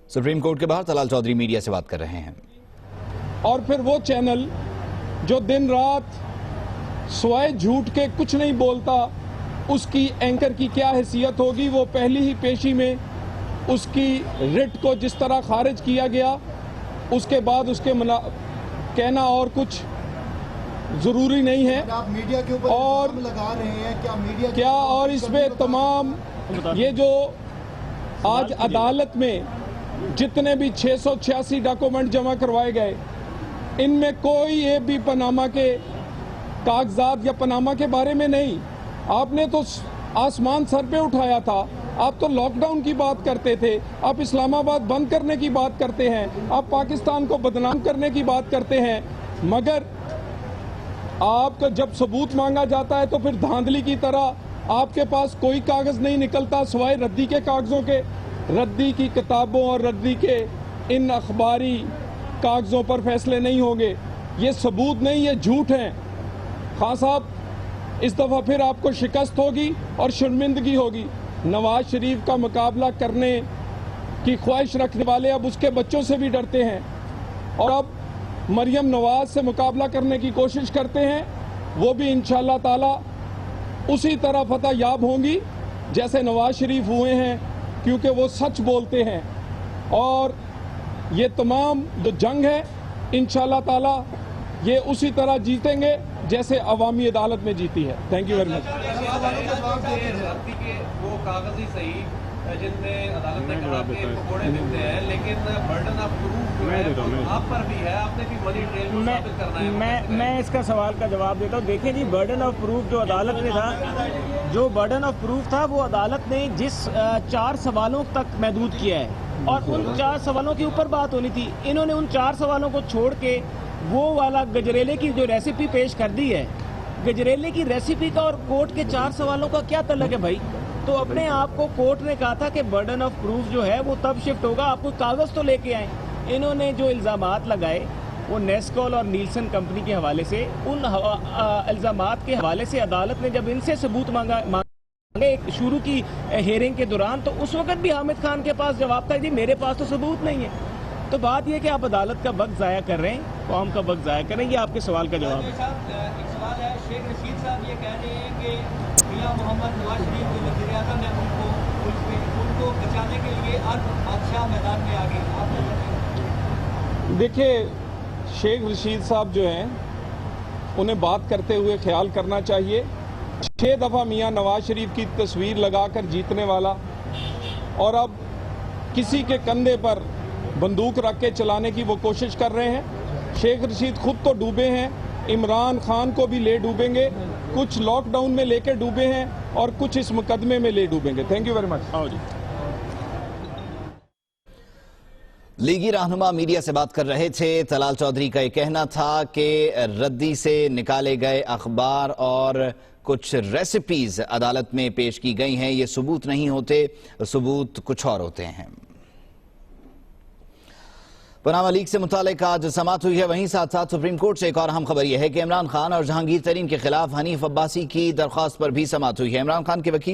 Supreme court کے باہر Talal Chaudhry media سے بات کر رہے ہیں۔ اور پھر وہ چینل جو دن رات سوائے جھوٹ کے کچھ نہیں بولتا، اس کی اینکر کی کیا حیثیت ہوگی؟ وہ پہلی ہی پیشی میں اس کی رٹ کو جس طرح خارج کیا گیا، اس کے بعد اس کے کہنا اور کچھ ضروری نہیں ہے۔ آپ میڈیا کے اوپر الزام لگا رہے ہیں، کیا میڈیا کیا اور اس میں تمام یہ جو آج عدالت میں جتنے بھی 686 ڈاکومنٹ جمع کروائے گئے، ان میں کوئی یہ بھی پاناما کے کاغذات یا پاناما کے بارے میں نہیں۔ آپ نے تو آسمان سر پہ اٹھایا تھا، آپ تو لاک ڈاؤن کی بات کرتے تھے، آپ اسلام آباد بند کرنے کی بات کرتے ہیں، آپ پاکستان کو بدنام کرنے کی بات کرتے ہیں، مگر آپ کا جب ثبوت مانگا جاتا ہے تو پھر دھاندلی کی طرح آپ کے پاس کوئی کاغذ نہیں نکلتا سوائے ردی کے کاغذوں کے۔ ردی کی کتابوں اور ردی کے ان اخباری کاغذوں پر فیصلے نہیں ہوں گے۔ یہ ثبوت نہیں، یہ جھوٹ ہیں۔ خان صاحب، اس دفعہ پھر آپ کو شکست ہوگی اور شرمندگی ہوگی۔ نواز شریف کا مقابلہ کرنے کی خواہش رکھنے والے اب اس کے بچوں سے بھی ڈرتے ہیں، اور اب مریم نواز سے مقابلہ کرنے کی کوشش کرتے ہیں۔ وہ بھی انشاءاللہ تعالی اسی طرح فتح یاب ہوں گی جیسے نواز شریف ہوئے ہیں، کیونکہ وہ سچ بولتے ہیں۔ اور یہ تمام جو جنگ ہے انشاءاللہ تعالی یہ اسی طرح جیتیں گے جیسے عوامی عدالت میں جیتی ہے۔ تھینک یو ویری مچ۔ وہ کاغذی صحیح جن میں عدالت نے کہا کہ پکوڑے ملتے ہیں، لیکن برڈن آف پروف جو ہے آپ پر بھی ہے، آپ نے بھی منی ٹریل کو ثابت کرنا ہے۔ میں اس کا سوال کا جواب دیتا ہوں۔ دیکھیں جی، برڈن آف پروف جو عدالت نے تھا، وہ عدالت نے جس 4 سوالوں تک محدود کیا ہے، اور ان 4 سوالوں کے اوپر بات ہونی تھی، انہوں نے ان 4 سوالوں کو چھوڑ کے وہ والا گجریلے کی جو ریسیپی پیش کر دی ہے۔ گجریلے کی ریسیپی کا اور کورٹ کے 4 سوالوں کا کیا تعلق ہے بھائی؟ تو اپنے آپ کو کورٹ نے کہا تھا کہ برڈن آف پروف جو ہے وہ تب شفٹ ہوگا، آپ کو کاغذ تو لے کے آئیں۔ انہوں نے جو الزامات لگائے وہ نیسکول اور نیلسن کمپنی کے حوالے سے، ان الزامات کے حوالے سے عدالت نے جب ان سے ثبوت مانگا شروع کی ہیئرنگ کے دوران، تو اس وقت بھی حامد خان کے پاس جواب تھا جی میرے پاس تو ثبوت نہیں ہے۔ تو بات یہ کہ آپ عدالت کا وقت ضائع کر رہے ہیں، قوم کا وقت ضائع کر رہے ہیں۔ یہ آپ کے سوال کا جواب ہے۔ ایک سوال ہے، شیخ رشید صاحب یہ کہہ رہے ہیں کہ میاں محمد نواز شریف جو وزیر اعظم ہیں ان کو بچانے کے لیے بادشاہ میدان میں آگے آپ۔ دیکھیے، شیخ رشید صاحب جو ہیں انہیں بات کرتے ہوئے خیال کرنا چاہیے۔ 6 دفعہ میاں نواز شریف کی تصویر لگا کر جیتنے والا، اور اب کسی کے کندھے پر بندوق رکھ کے چلانے کی وہ کوشش کر رہے ہیں۔ شیخ رشید خود تو ڈوبے ہیں، عمران خان کو بھی لے ڈوبیں گے، کچھ لاک ڈاؤن میں لے کے ڈوبے ہیں اور کچھ اس مقدمے میں لے ڈوبیں گے۔ Thank you very much. لیگی رہنما میڈیا سے بات کر رہے تھے۔ طلال چودھری کا یہ کہنا تھا کہ ردی سے نکالے گئے اخبار اور کچھ ریسیپیز عدالت میں پیش کی گئی ہیں، یہ ثبوت نہیں ہوتے، ثبوت کچھ اور ہوتے ہیں۔ پاناما لیک سے متعلق آج سماعت ہوئی ہے، وہیں ساتھ ساتھ سپریم کورٹ سے ایک اور اہم خبر یہ ہے کہ عمران خان اور جہانگیر ترین کے خلاف حنیف عباسی کی درخواست پر بھی سماعت ہوئی ہے۔ عمران خان کے وکیل